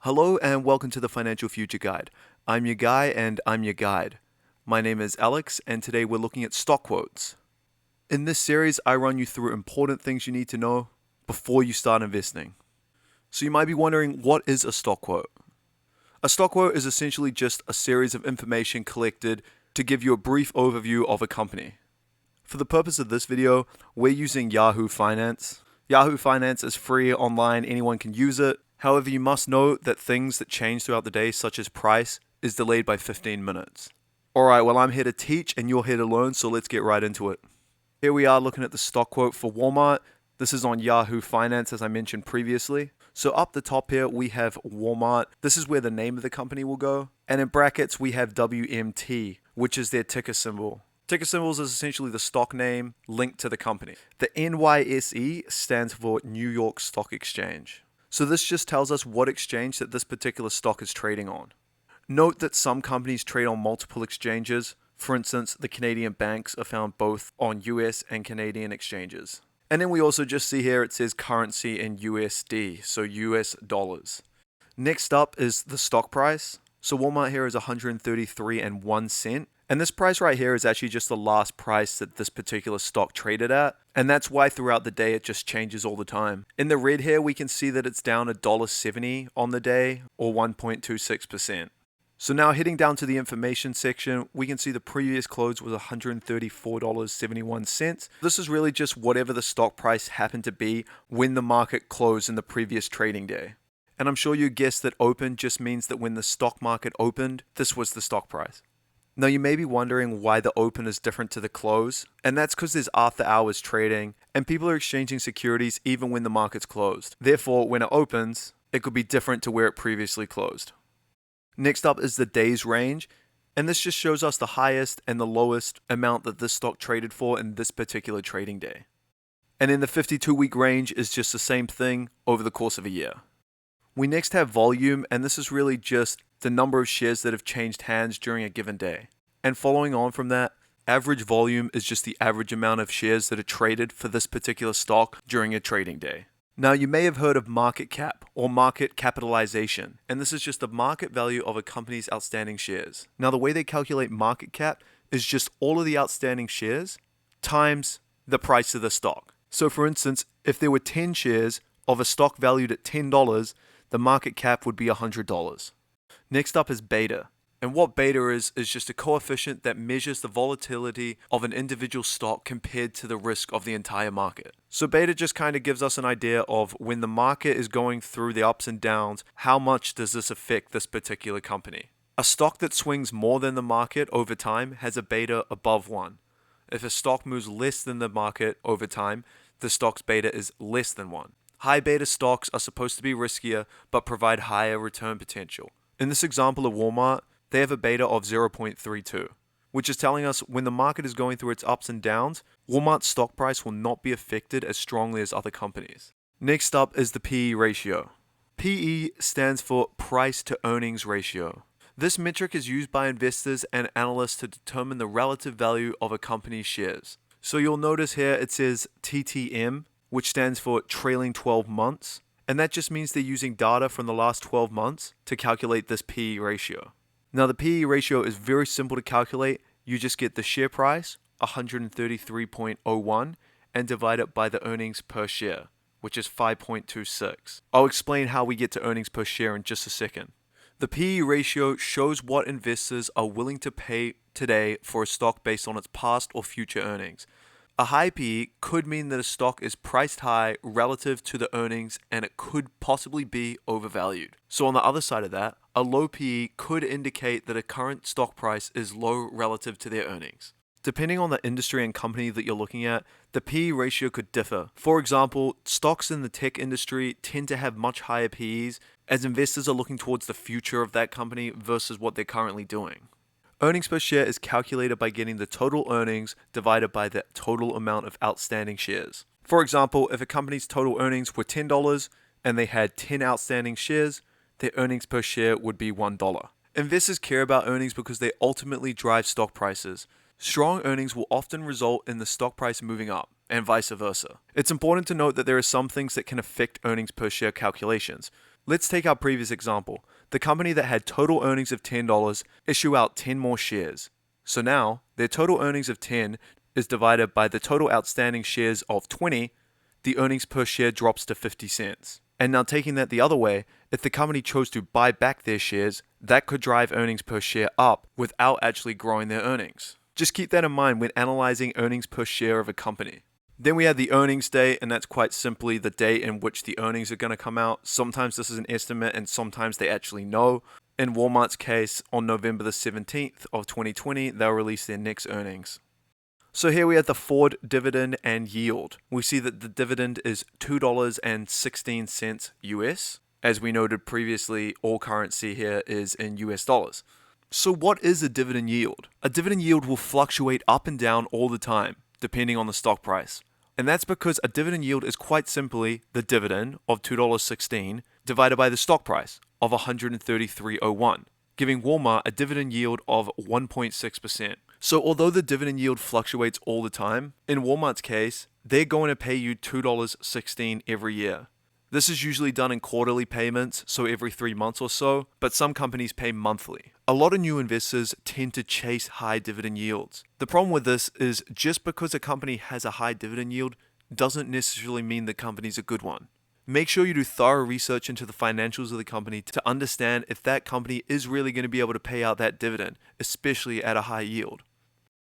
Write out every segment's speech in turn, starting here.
Hello and welcome to the Financial Future Guide. I'm your guy and I'm your guide. My name is Alex and today we're looking at stock quotes. In this series, I run you through important things you need to know before you start investing. So you might be wondering, what is a stock quote? A stock quote is essentially just a series of information collected to give you a brief overview of a company. For the purpose of this video, we're using Yahoo Finance. Yahoo Finance is free online, anyone can use it. However, you must know that things that change throughout the day, such as price, is delayed by 15 minutes. Alright, well I'm here to teach and you're here to learn, so let's get right into it. Here we are looking at the stock quote for Walmart. This is on Yahoo Finance, as I mentioned previously. So up the top here, we have Walmart. This is where the name of the company will go. And in brackets, we have WMT, which is their ticker symbol. Ticker symbols is essentially the stock name linked to the company. The NYSE stands for New York Stock Exchange. So this just tells us what exchange that this particular stock is trading on. Note that some companies trade on multiple exchanges. For instance, the Canadian banks are found both on US and Canadian exchanges. And then we also just see here it says currency in USD, so US dollars. Next up is the stock price. So Walmart here is 133.01 cents. And this price right here is actually just the last price that this particular stock traded at. And that's why throughout the day it just changes all the time. In the red here, we can see that it's down $1.70 on the day, or 1.26%. So now heading down to the information section, we can see the previous close was $134.71. This is really just whatever the stock price happened to be when the market closed in the previous trading day. And I'm sure you guessed that open just means that when the stock market opened, this was the stock price. Now you may be wondering why the open is different to the close, and that's because there's after hours trading, and people are exchanging securities even when the market's closed. Therefore, when it opens, it could be different to where it previously closed. Next up is the days range, and this just shows us the highest and the lowest amount that this stock traded for in this particular trading day. And in the 52-week range is just the same thing over the course of a year. We next have volume, and this is really just the number of shares that have changed hands during a given day. And following on from that, average volume is just the average amount of shares that are traded for this particular stock during a trading day. Now you may have heard of market cap or market capitalization, and this is just the market value of a company's outstanding shares. Now the way they calculate market cap is just all of the outstanding shares times the price of the stock. So for instance, if there were 10 shares of a stock valued at $10, the market cap would be $100. Next up is beta. And what beta is just a coefficient that measures the volatility of an individual stock compared to the risk of the entire market. So beta just kind of gives us an idea of when the market is going through the ups and downs, how much does this affect this particular company? A stock that swings more than the market over time has a beta above 1. If a stock moves less than the market over time, the stock's beta is less than 1. High beta stocks are supposed to be riskier but provide higher return potential. In this example of Walmart, they have a beta of 0.32, which is telling us when the market is going through its ups and downs, Walmart's stock price will not be affected as strongly as other companies. Next up is the PE ratio. PE stands for price to earnings ratio. This metric is used by investors and analysts to determine the relative value of a company's shares. So you'll notice here it says TTM, which stands for trailing 12 months. And that just means they're using data from the last 12 months to calculate this PE ratio. Now the PE ratio is very simple to calculate. You just get the share price, 133.01, and divide it by the earnings per share, which is 5.26. I'll explain how we get to earnings per share in just a second. The PE ratio shows what investors are willing to pay today for a stock based on its past or future earnings. A high PE could mean that a stock is priced high relative to the earnings and it could possibly be overvalued. So on the other side of that, a low PE could indicate that a current stock price is low relative to their earnings. Depending on the industry and company that you're looking at, the PE ratio could differ. For example, stocks in the tech industry tend to have much higher PEs as investors are looking towards the future of that company versus what they're currently doing. Earnings per share is calculated by getting the total earnings divided by the total amount of outstanding shares. For example, if a company's total earnings were $10 and they had 10 outstanding shares, their earnings per share would be $1. Investors care about earnings because they ultimately drive stock prices. Strong earnings will often result in the stock price moving up, and vice versa. It's important to note that there are some things that can affect earnings per share calculations. Let's take our previous example. The company that had total earnings of $10 issue out 10 more shares. So now, their total earnings of 10 is divided by the total outstanding shares of 20, the earnings per share drops to 50 cents. And now taking that the other way, if the company chose to buy back their shares, that could drive earnings per share up without actually growing their earnings. Just keep that in mind when analyzing earnings per share of a company. Then we have the earnings day, and that's quite simply the day in which the earnings are going to come out. Sometimes this is an estimate, and sometimes they actually know. In Walmart's case, on November the 17th of 2020, they'll release their next earnings. So here we have the Ford dividend and yield. We see that the dividend is $2.16 US. As we noted previously, all currency here is in US dollars. So what is a dividend yield? A dividend yield will fluctuate up and down all the time, depending on the stock price. And that's because a dividend yield is quite simply the dividend of $2.16 divided by the stock price of $133.01, giving Walmart a dividend yield of 1.6%. So although the dividend yield fluctuates all the time, in Walmart's case, they're going to pay you $2.16 every year. This is usually done in quarterly payments, so every 3 months or so, but some companies pay monthly. A lot of new investors tend to chase high dividend yields. The problem with this is just because a company has a high dividend yield doesn't necessarily mean the company's a good one. Make sure you do thorough research into the financials of the company to understand if that company is really going to be able to pay out that dividend, especially at a high yield.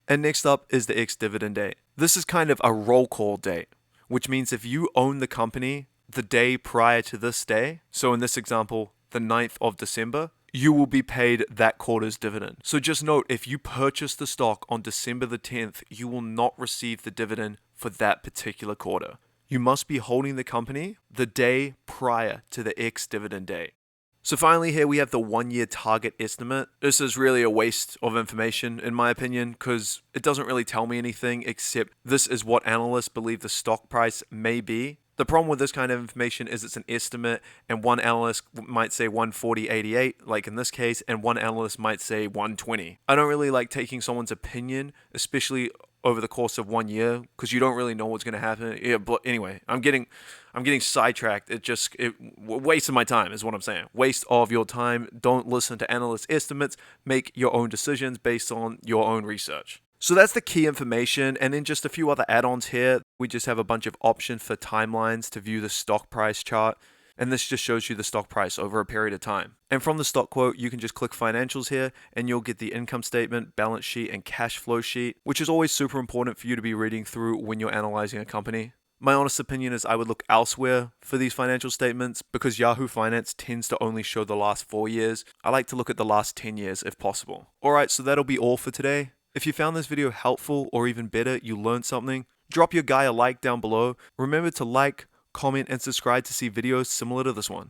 And next up is the ex-dividend date. This is kind of a roll call date, which means if you own the company the day prior to this day, so in this example, the 9th of December, you will be paid that quarter's dividend. So just note, if you purchase the stock on December the 10th, you will not receive the dividend for that particular quarter. You must be holding the company the day prior to the ex-dividend date. So finally here we have the 1-year target estimate. This is really a waste of information in my opinion because it doesn't really tell me anything except this is what analysts believe the stock price may be. The problem with this kind of information is it's an estimate, and one analyst might say 140.88, like in this case, and one analyst might say 120. I don't really like taking someone's opinion, especially over the course of 1 year, because you don't really know what's going to happen. Yeah, but anyway, I'm getting sidetracked. Waste of my time is what I'm saying. Waste of your time. Don't listen to analyst estimates. Make your own decisions based on your own research. So that's the key information, and then just a few other add-ons here. We just have a bunch of options for timelines to view the stock price chart, and this just shows you the stock price over a period of time. And from the stock quote, you can just click financials here, and you'll get the income statement, balance sheet, and cash flow sheet, which is always super important for you to be reading through when you're analyzing a company. My honest opinion is I would look elsewhere for these financial statements because Yahoo Finance tends to only show the last 4 years. I like to look at the last 10 years if possible. Alright, so that'll be all for today. If you found this video helpful, or even better, you learned something, drop your guy a like down below. Remember to like, comment, and subscribe to see videos similar to this one.